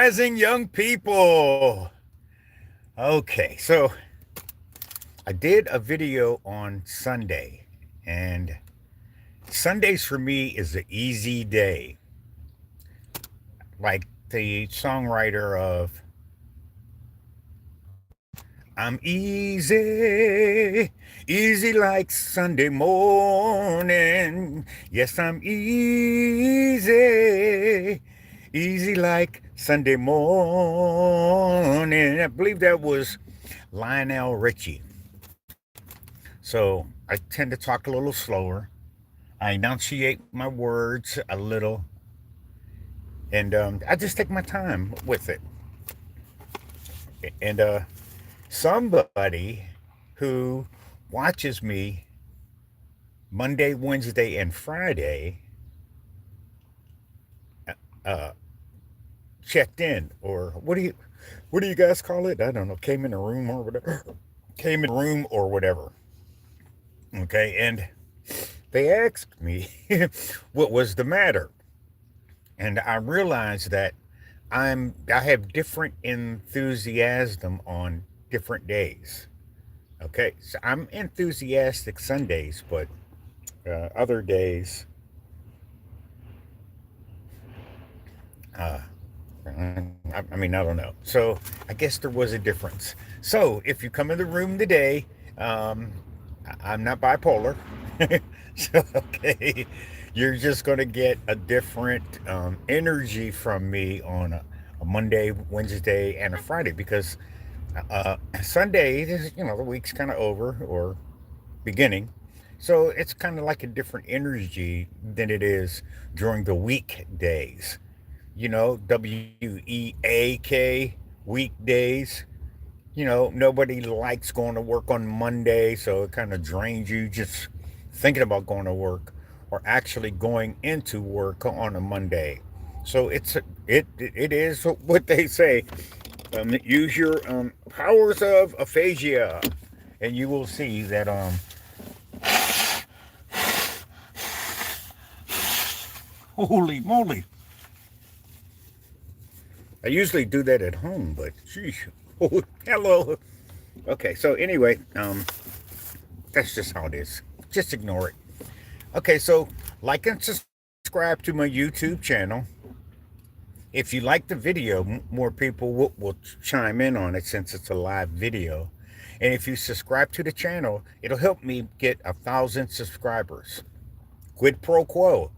rising young people. Okay, so I did a video on Sunday, and Sundays for me is an easy day. Like the songwriter of I'm easy, easy like Sunday morning. Yes, I'm easy, easy like Sunday morning. I believe that was Lionel Richie. So I tend to talk a little slower. I enunciate my words a little, and I just take my time with it. And somebody who watches me Monday, Wednesday, and Friday uh, checked in, or what do you guys call it? I don't know. Came in the room or whatever. Came in the room or whatever. Okay, and they asked me what was the matter, and I realized that I have different enthusiasm on different days. Okay, so I'm enthusiastic Sundays, but other days, uh, I mean, I don't know. So I guess there was a difference. So if you come in the room today, um, I'm not bipolar. So, okay, you're just going to get a different energy from me on a Monday, Wednesday, and a Friday because Sunday, the week's kind of over or beginning. So it's kind of like a different energy than it is during the weekdays. WEAK, weekdays. Nobody likes going to work on Monday, so it kind of drains you just thinking about going to work or actually going into work on a Monday. So it is what they say. Use your powers of aphasia, and you will see that holy moly, I usually do that at home, but sheesh. Oh, hello. Okay, so anyway, that's just how it is. Just ignore it. Okay, so like and subscribe to my YouTube channel. If you like the video, more people will chime in on it since it's a live video. And if you subscribe to the channel, it'll help me get 1,000 subscribers. Quid pro quo.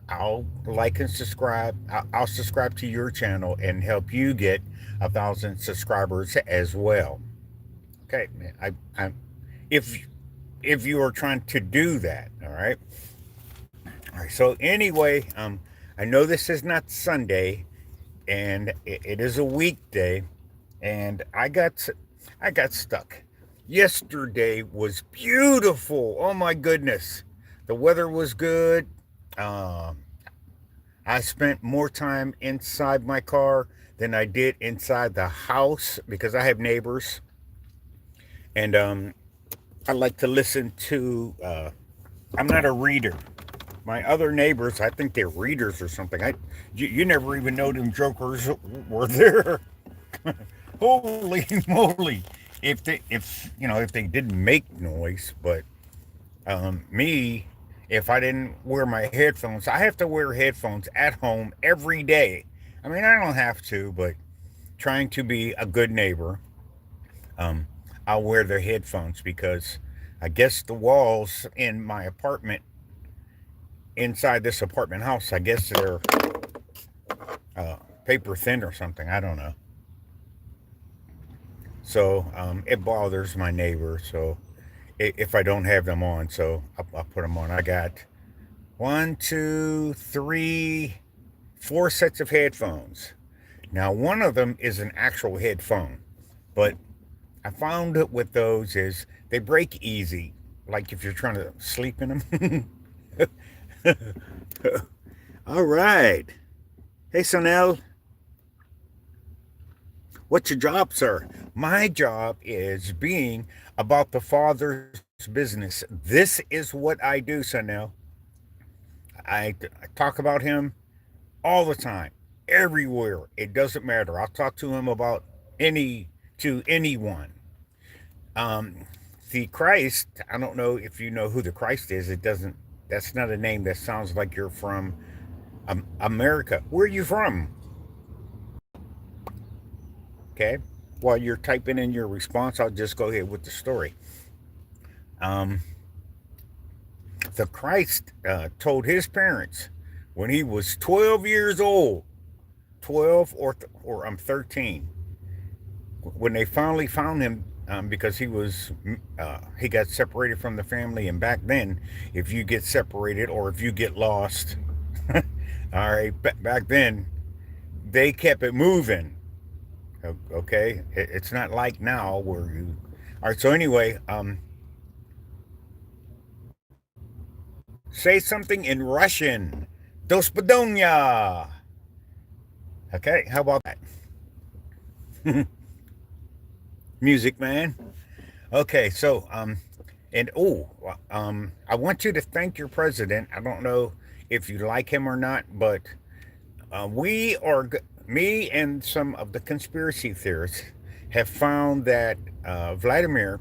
I'll like and subscribe. I'll subscribe to your channel and help you get 1,000 subscribers as well. Okay, I if if you are trying to do that, all right. All right. So anyway, I know this is not Sunday, and it is a weekday, and I got stuck. Yesterday was beautiful. Oh my goodness, the weather was good. Um, I spent more time inside my car than I did inside the house because I have neighbors, and I like to listen to. I'm not a reader. My other neighbors, I think they're readers or something. You never even know them jokers were there. Holy moly! If they didn't make noise, but me, if I didn't wear my headphones, I have to wear headphones at home every day. I mean, I don't have to, but trying to be a good neighbor, um, I'll wear their headphones because I guess the walls in my apartment, inside this apartment house, I guess they're paper thin or something. I don't know. So it bothers my neighbor. So if I don't have them on, so I'll put them on. I got one, two, three, four sets of headphones. Now, one of them is an actual headphone, but I found that with those is they break easy. Like if you're trying to sleep in them. All right. Hey, Sonel, what's your job, sir? My job is being about the Father's business. This is what I do, Sonel. I talk about him all the time. everywhere. It doesn't matter. I'll talk to him about any to anyone. Um, the Christ. I don't know if you know who the Christ is. It doesn't. That's not a name that sounds like you're from America. Where are you from? Okay. While you're typing in your response, I'll just go ahead with the story. Um, the Christ told his parents when he was 12 years old, 12 or I'm 13, when they finally found him, because he got separated from the family, and back then, if you get separated or if you get lost, all right, back then they kept it moving. Okay, it's not like now where you. All right, so anyway, say something in Russian. Dos Padonia. Okay, how about that? Music man. Okay, so and I want you to thank your president. I don't know if you like him or not, but we are me and some of the conspiracy theorists have found that Vladimir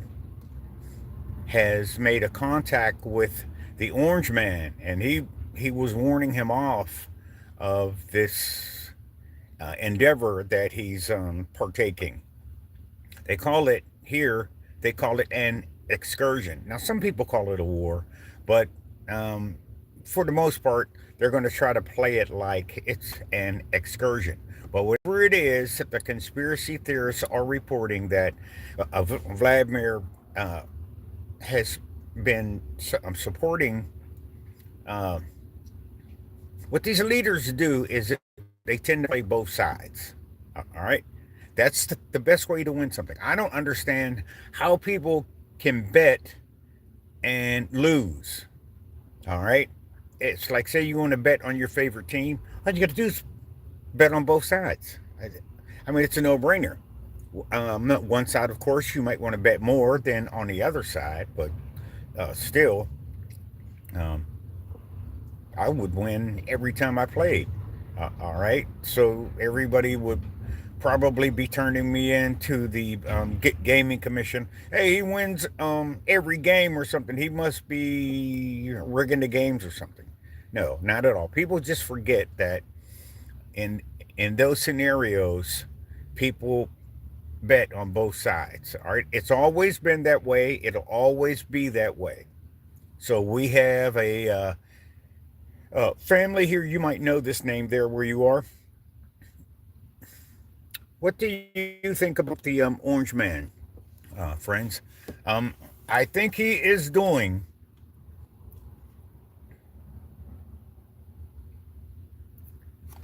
has made a contact with the Orange Man, and he was warning him off of this endeavor that he's partaking. They call it here. They call it an excursion. Now, some people call it a war, but um, for the most part, they're going to try to play it like it's an excursion. But whatever it is, the conspiracy theorists are reporting that Vladimir has been supporting. Uh, what these leaders do is they tend to play both sides. All right, that's the best way to win something. I don't understand how people can bet and lose. All right, it's like, say you want to bet on your favorite team. All you got to do is bet on both sides. I mean, it's a no-brainer. One side, of course, you might want to bet more than on the other side, but still, um, I would win every time I played. All right, so everybody would probably be turning me into the gaming commission. Hey, he wins every game or something. He must be rigging the games or something. No, not at all. People just forget that in in those scenarios, people bet on both sides. All right, it's always been that way. It'll always be that way. So we have a family here. You might know this name there where you are. What do you think about the Orange Man, friends? Um, I think he is doing.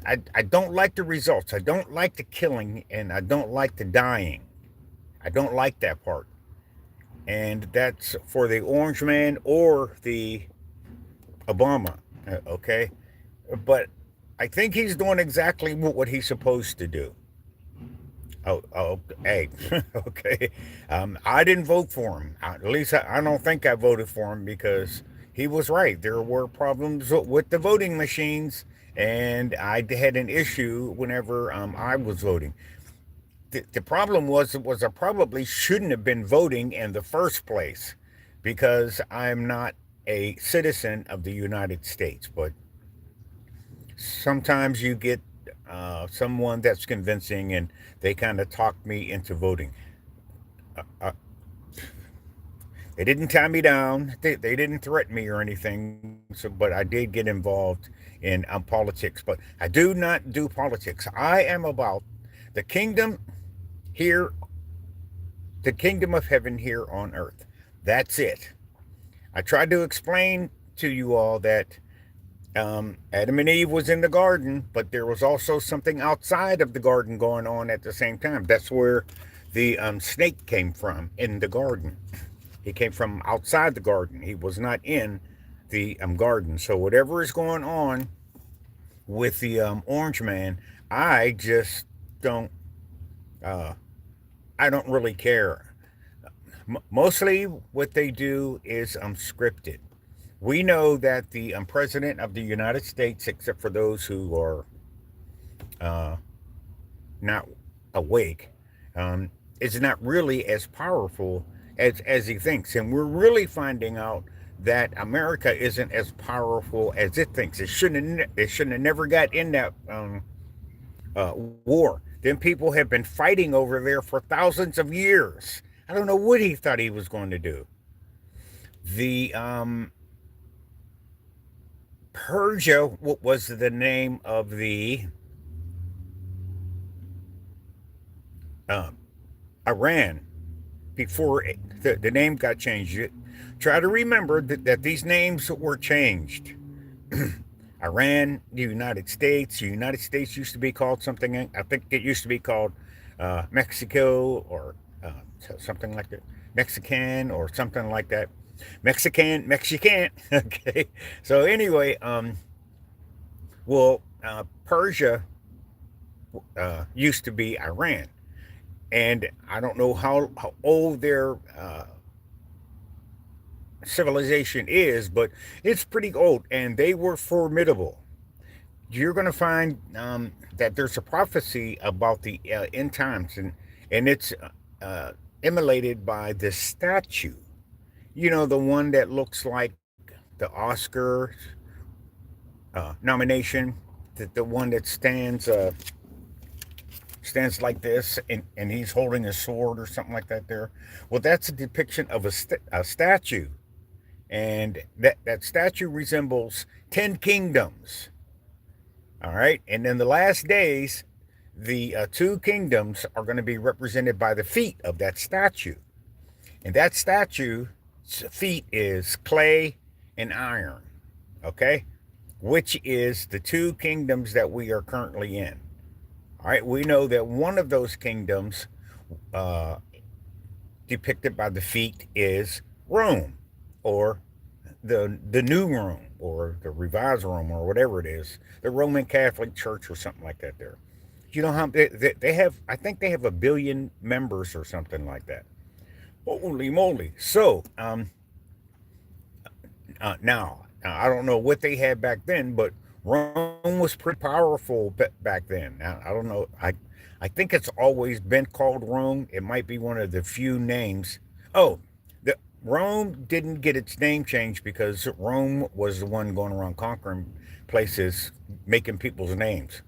I don't like the results. I don't like the killing, and I don't like the dying. I don't like that part. And that's for the Orange Man or the Obama. Okay, but I think he's doing exactly what he's supposed to do. Hey, okay. I didn't vote for him. At least I don't think I voted for him because he was right. There were problems with the voting machines, and I had an issue whenever I was voting. The problem was I probably shouldn't have been voting in the first place because I'm not a citizen of the United States. But sometimes you get someone that's convincing, and they kind of talk me into voting. Uh, they didn't tie me down. They didn't threaten me or anything. So, but I did get involved in politics. But I do not do politics. I am about the kingdom here, the kingdom of heaven here on earth. That's it. I tried to explain to you all that Adam and Eve was in the garden, but there was also something outside of the garden going on at the same time. That's where the snake came from in the garden. He came from outside the garden. He was not in the garden. So whatever is going on with the Orange Man, I just don't. Uh, I don't really care. Mostly, what they do is scripted. We know that the president of the United States, except for those who are uh, not awake, um, is not really as powerful as he thinks. And we're really finding out that America isn't as powerful as it thinks. It shouldn't have never got in that war. Then people have been fighting over there for thousands of years. I don't know what he thought he was going to do. The Persia, what was the name of the um, Iran before the name got changed? Try to remember that these names were changed. Iran, the United States. The United States used to be called something. I think it used to be called Mexico or something like that. Mexican or something like that. Mexican. Okay. So anyway, Persia used to be Iran, and I don't know how old their civilization is, but it's pretty old, and they were formidable. You're going to find that there's a prophecy about the end times, and it's emulated by this statue. You know, the one that looks like the Oscar nomination, the one that stands like this, and he's holding a sword or something like that. There, well, that's a depiction of a statue, and that statue resembles 10 kingdoms. All right. And in the last days, the two kingdoms are going to be represented by the feet of that statue. And that statue's feet is clay and iron. Okay. Which is the two kingdoms that we are currently in. All right. We know that one of those kingdoms uh, depicted by the feet is Rome, or the new Rome, or the revised Rome, or whatever it is, the Roman Catholic Church or something like that. There, you know how they have? I think they have 1 billion members or something like that. Holy moly! So now I don't know what they had back then, but Rome was pretty powerful back then. Now, I don't know. I think it's always been called Rome. It might be one of the few names. Oh, the Rome didn't get its name changed because Rome was the one going around conquering places, making people's names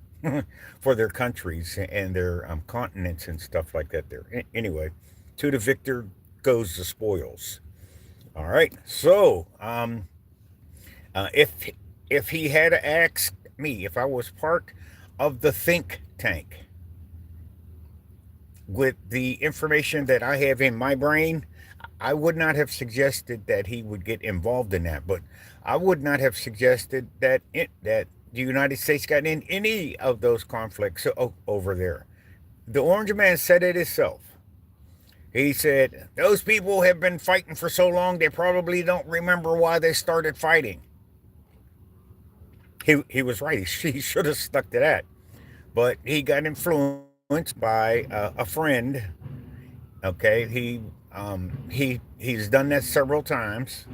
for their countries and their continents and stuff like that. There. Anyway, to the victor goes the spoils. All right. So, if he had asked me if I was part of the think tank with the information that I have in my brain, I would not have suggested that he would get involved in that. But I would not have suggested that the United States got in any of those conflicts over there. The Orange Man said it himself. He said, those people have been fighting for so long, they probably don't remember why they started fighting. He was right. He should have stuck to that. But he got influenced by a friend. Okay, he's done that several times.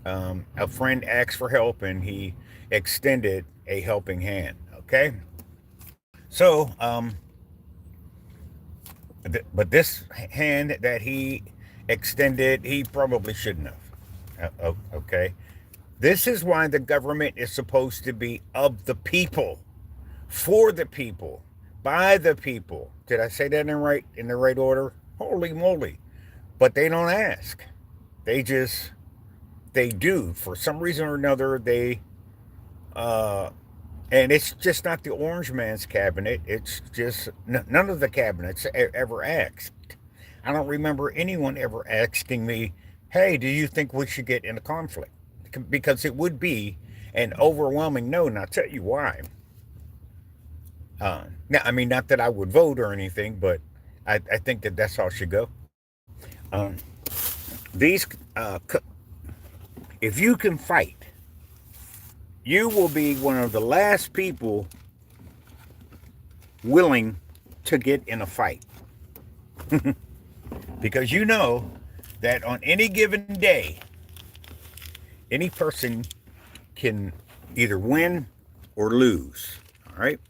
A friend asked for help, and he extended a helping hand. Okay, so but this hand that he extended, he probably shouldn't have. Okay, this is why the government is supposed to be of the people, for the people, by the people. Did I say that in the right order? Holy moly! But they don't ask. They do for some reason or another. Uh, and it's just not the Orange Man's cabinet. It's just none of the cabinets ever asked. I don't remember anyone ever asking me, "Hey, do you think we should get in a conflict?" Because it would be an overwhelming no, and I'll tell you why. Now, I mean, not that I would vote or anything, but I think that that's how it should go. Um, these, if you can fight, you will be one of the last people willing to get in a fight. Because you know that on any given day, any person can either win or lose. All right.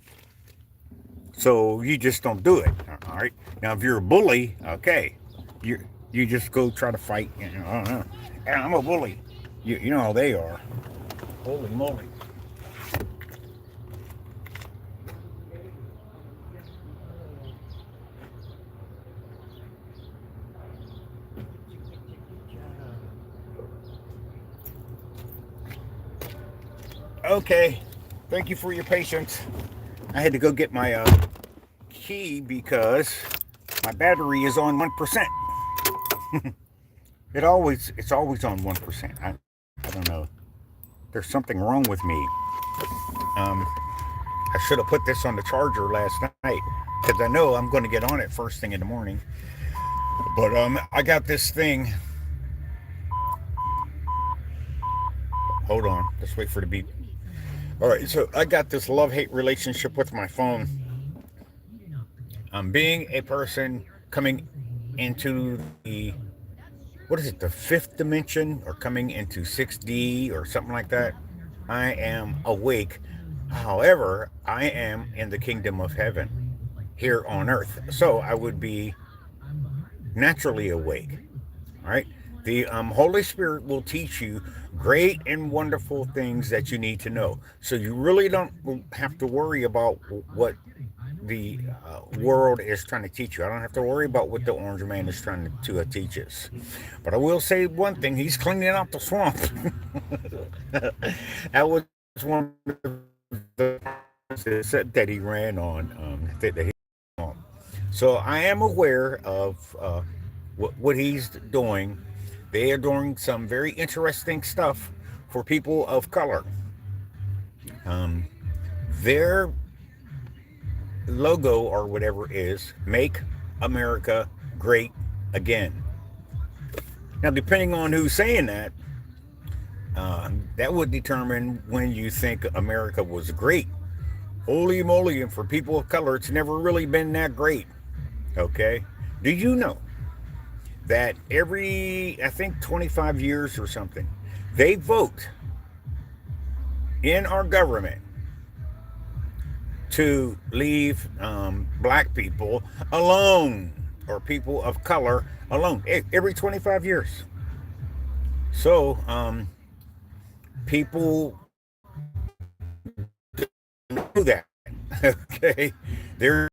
So you just don't do it. All right. Now, if you're a bully, okay, you just go try to fight. And I'm a bully. You know how they are. Holy moly. Okay. Thank you for your patience. I had to go get my key because my battery is on 1%. It's always on 1%. I don't know. There's something wrong with me. I should have put this on the charger last night because I know I'm going to get on it first thing in the morning. But I got this thing. Hold on. Let's wait for the beep. All right. So I got this love-hate relationship with my phone. Being a person coming into the, what is it, the fifth dimension, or coming into 6D or something like that. I am awake. However, I am in the kingdom of heaven here on earth. So I would be naturally awake. All right. The Holy Spirit will teach you great and wonderful things that you need to know. So you really don't have to worry about what the world is trying to teach you. I don't have to worry about what the orange man is trying to teach us. But I will say one thing: he's cleaning out the swamp. That was one of the that he ran on. That he on. So I am aware of what he's doing. They are doing some very interesting stuff for people of color. Um, their logo or whatever is "Make America Great Again." Now, depending on who's saying that, that would determine when you think America was great. Holy moly, and for people of color, it's never really been that great. Okay? Do you know that every, I think, 25 years or something, they vote in our government to leave black people alone, or people of color alone, every 25 years. So people do that. Okay, they're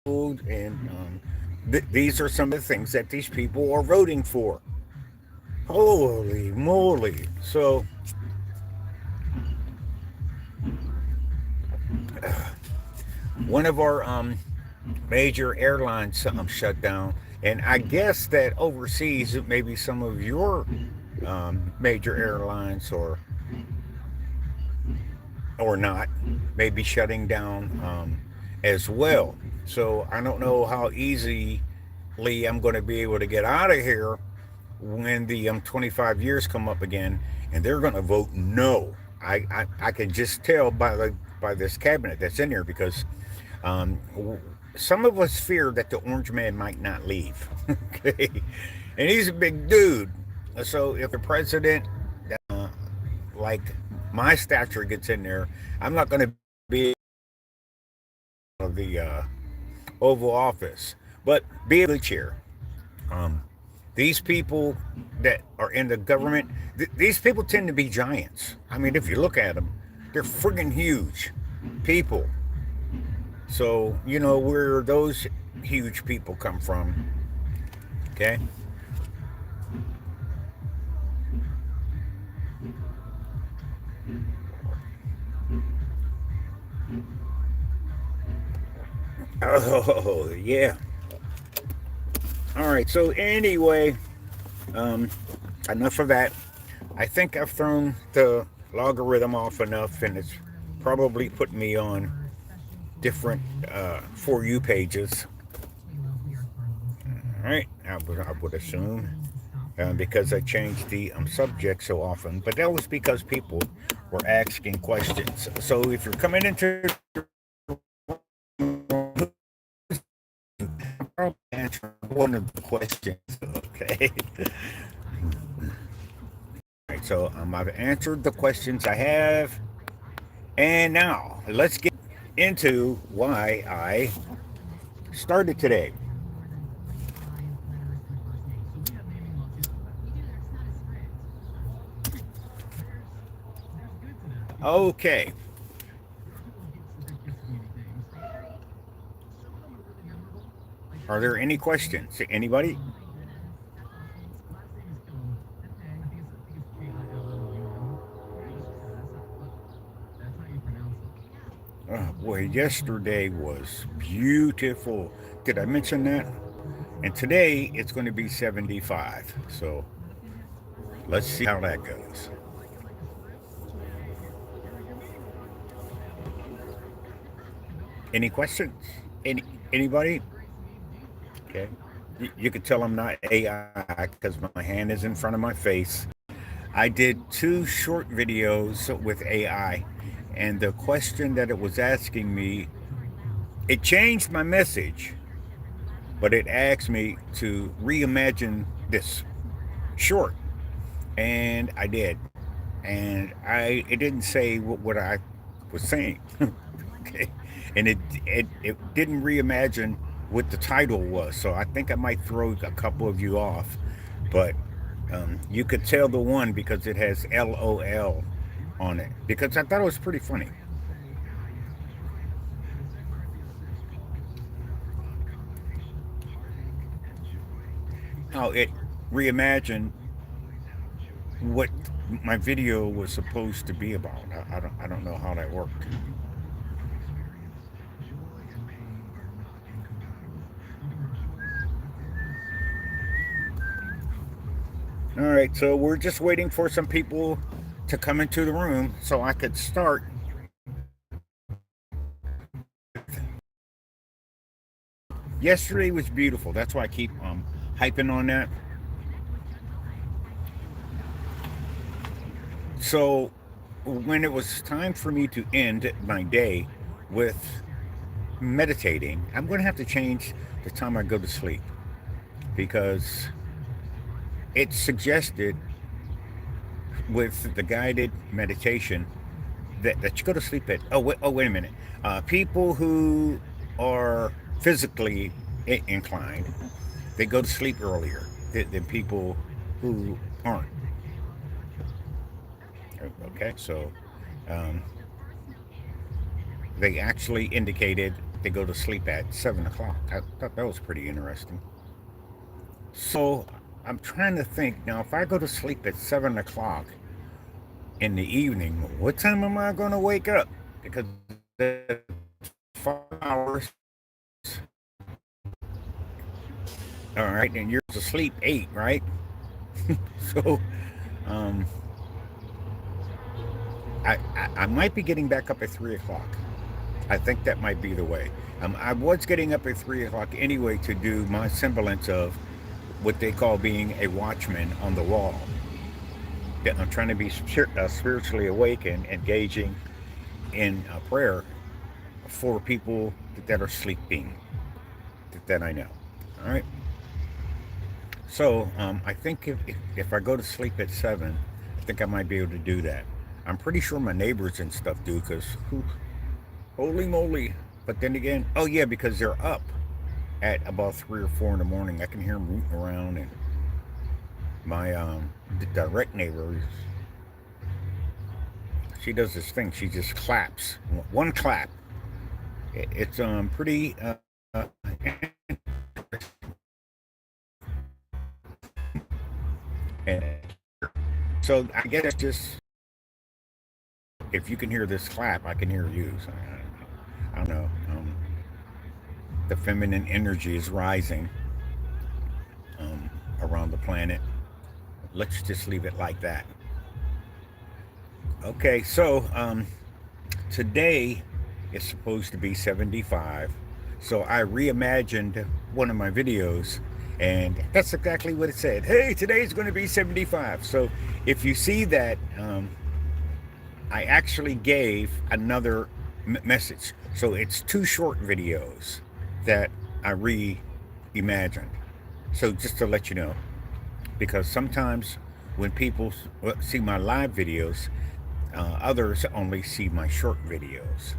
and these are some of the things that these people are voting for. Holy moly! So one of our major airlines shut down, and I guess that overseas, maybe some of your major airlines or not, may be shutting down as well. So I don't know how easily I'm going to be able to get out of here when the 25 years come up again, and they're going to vote no. I can just tell by this cabinet that's in here, because um, some of us fear that the orange man might not leave. Okay, and he's a big dude. So if the president, uh, like my stature, gets in there, I'm not going to be of the Oval Office, but be a good chair. Um, these people that are in the government, these people tend to be giants. I mean, if you look at them, they're friggin' huge people. So you know where those huge people come from. Okay. Oh yeah. All right. So anyway, um, enough of that. I think I've thrown the logarithm off enough, and it's probably put me on different for you pages. All right, I would assume, because I changed the subject so often, but that was because people were asking questions. So if you're coming into, I'll answer one of the questions. Okay. All right, so I've answered the questions I have, and now let's get into why I started today. Okay. Are there any questions? Anybody? Oh boy, yesterday was beautiful. Did I mention that? And today it's going to be 75. So let's see how that goes. Any questions? Anybody? Okay. You could tell I'm not AI because my hand is in front of my face. I did two short videos with AI, and the question that it was asking me, it changed my message, but it asked me to reimagine this short, and I did, and it didn't say what I was saying, okay, and it didn't reimagine what the title was, so I think I might throw a couple of you off, but you could tell the one because it has LOL on it because I thought it was pretty funny. How it reimagined what my video was supposed to be about. I don't know how that worked. All right, so we're just waiting for some people to come into the room so I could start. Yesterday was beautiful. That's why I keep hyping on that. So when it was time for me to end my day with meditating, I'm going to have to change the time I go to sleep because it's suggested with the guided meditation that you go to sleep at. Oh wait a minute. People who are physically inclined, they go to sleep earlier than people who aren't. Okay, so um, they actually indicated they go to sleep at 7 o'clock. I thought that was pretty interesting. So I'm trying to think now. If I go to sleep at 7 o'clock in the evening, what time am I going to wake up? Because that's 5 hours. All right, and you're asleep 8, right? So um, I might be getting back up at 3 o'clock. I think that might be the way. I was getting up at 3 o'clock anyway to do my semblance of what they call being a watchman on the wall. Yeah, I'm trying to be spiritually awake and engaging in prayer for people that are sleeping that I know. All right. So I think if I go to sleep at 7, I think I might be able to do that. I'm pretty sure my neighbors and stuff do because holy moly. But then again, oh yeah, because they're up at about 3 or 4 in the morning. I can hear them rooting around, and my direct neighbor, she does this thing. She just claps, one clap. It's pretty. And so I guess it's just if you can hear this clap, I can hear you. So I don't know. The feminine energy is rising around the planet. Let's just leave it like that. Okay, so today is supposed to be 75. So I reimagined one of my videos, and that's exactly what it said. Hey, today's going to be 75. So if you see that, I actually gave another message. So it's two short videos that I reimagined. So just to let you know, because sometimes when people see my live videos, others only see my short videos.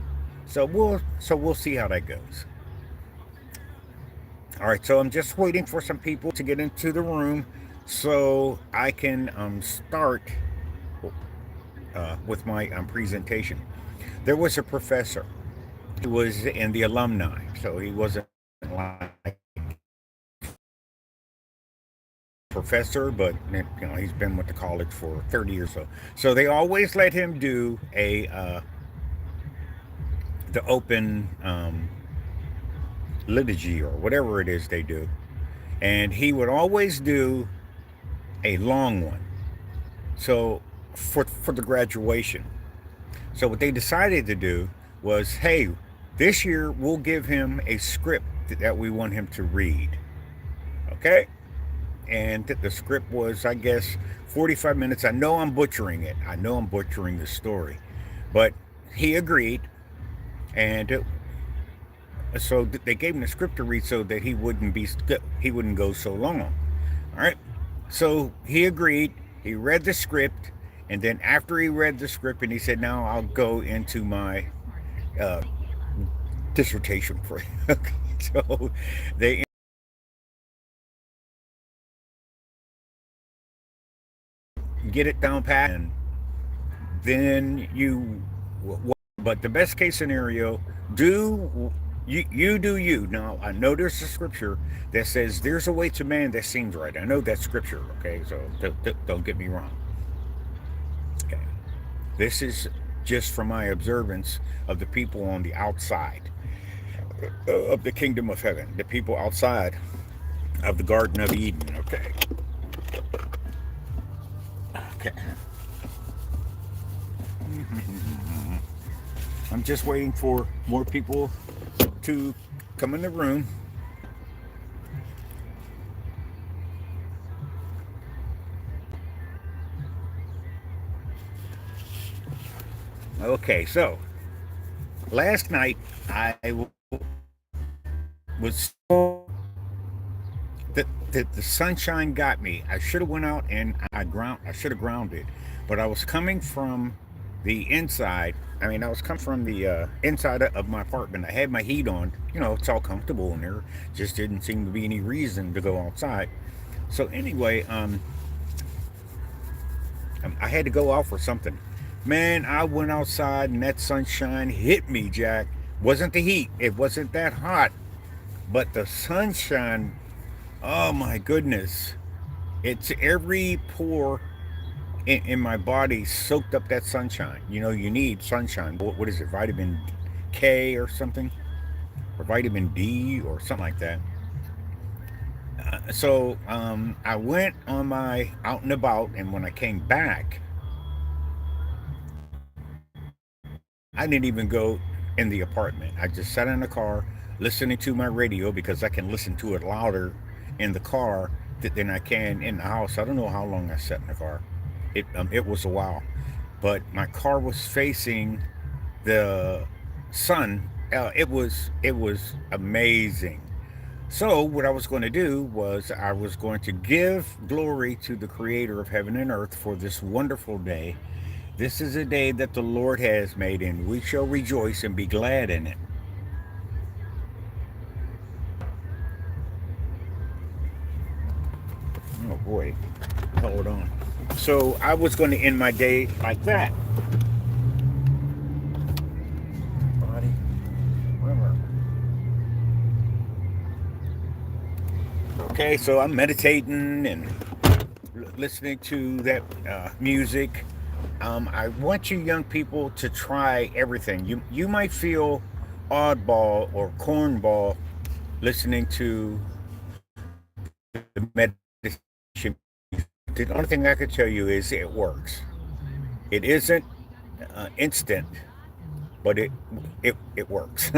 So we'll see how that goes. All right, so I'm just waiting for some people to get into the room so I can start with my presentation. There was a professor. He was in the alumni, so he wasn't like professor, but he's been with the college for 30 years. So they always let him do a the open liturgy or whatever it is they do, and he would always do a long one. So for the graduation. So what they decided to do was, hey, this year we'll give him a script that we want him to read. Okay? And the script was, I guess, 45 minutes. I know I'm butchering it. I know I'm butchering the story. But he agreed, and so they gave him the script to read so that he wouldn't go so long. All right. So he agreed. He read the script, and then after he read the script, and he said, "Now I'll go into my uh, dissertation for you." Okay. So they get it down pat, and then you. But the best case scenario, do you do you. Now I know there's a scripture that says there's a way to man that seems right. I know that's scripture. Okay, so don't get me wrong. Okay, this is just from my observance of the people on the outside of the kingdom of heaven, the people outside of the Garden of Eden. Okay, okay. I'm just waiting for more people to come in the room. Okay, so last night I was so the sunshine got me. I should have went out and I should have grounded, but I was coming from the inside. I mean, I was coming from the inside of my apartment. I had my heat on. It's all comfortable in there. Just didn't seem to be any reason to go outside. So anyway, I had to go out for something. Man, I went outside and that sunshine hit me, Jack. Wasn't the heat. It wasn't that hot. But the sunshine, oh my goodness. It's every pore in my body soaked up that sunshine. You need sunshine. What is it? Vitamin K or something? Or vitamin D or something like that. So I went on my out and about, and when I came back, I didn't even go in the apartment. I just sat in the car listening to my radio because I can listen to it louder in the car than I can in the house. I don't know how long I sat in the car. It was a while, but my car was facing the sun. It was amazing. So what I was going to do was I was going to give glory to the Creator of heaven and earth for this wonderful day. This is a day that the Lord has made, and we shall rejoice and be glad in it. Oh boy, hold on. So I was going to end my day like that. Body, whatever. Okay, so I'm meditating and listening to that music. I want you young people to try everything. You might feel oddball or cornball listening to the meditation. The only thing I can tell you is it works. It isn't instant, but it works.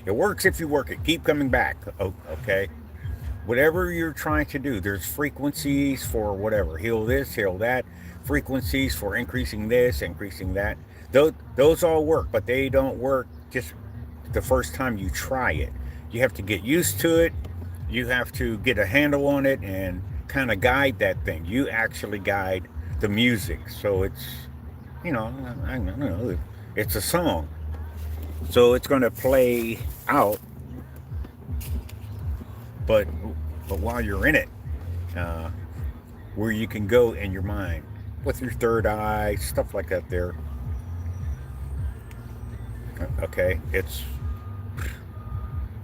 It works if you work it. Keep coming back. Okay. Whatever you're trying to do, there's frequencies for whatever. Heal this, heal that. Frequencies for increasing this, increasing that. Those all work, but they don't work just the first time you try it. You have to get used to it. You have to get a handle on it and kind of guide that thing. You actually guide the music. So it's, I don't know, it's a song. So it's going to play out, but while you're in it, uh, where you can go in your mind with your third eye, stuff like that. There, okay. It's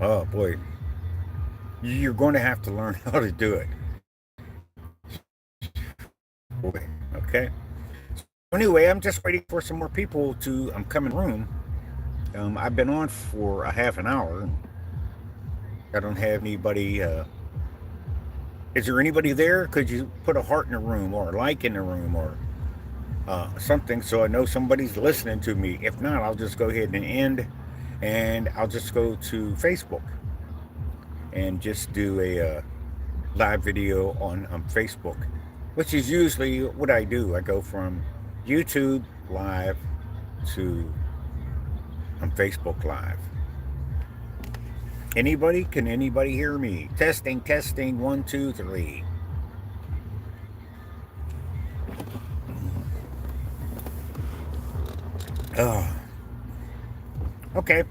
oh boy, you're going to have to learn how to do it. Okay. Anyway, I'm just waiting for some more people to come in the room. I've been on for a half an hour. I don't have anybody. Is there anybody there? Could you put a heart in the room or a like in the room or something so I know somebody's listening to me? If not, I'll just go ahead and end, and I'll just go to Facebook and just do a live video on Facebook, which is usually what I do. I go from YouTube live to Facebook live. Anybody? Can anybody hear me? Testing, testing, 1, 2, 3. Oh, okay.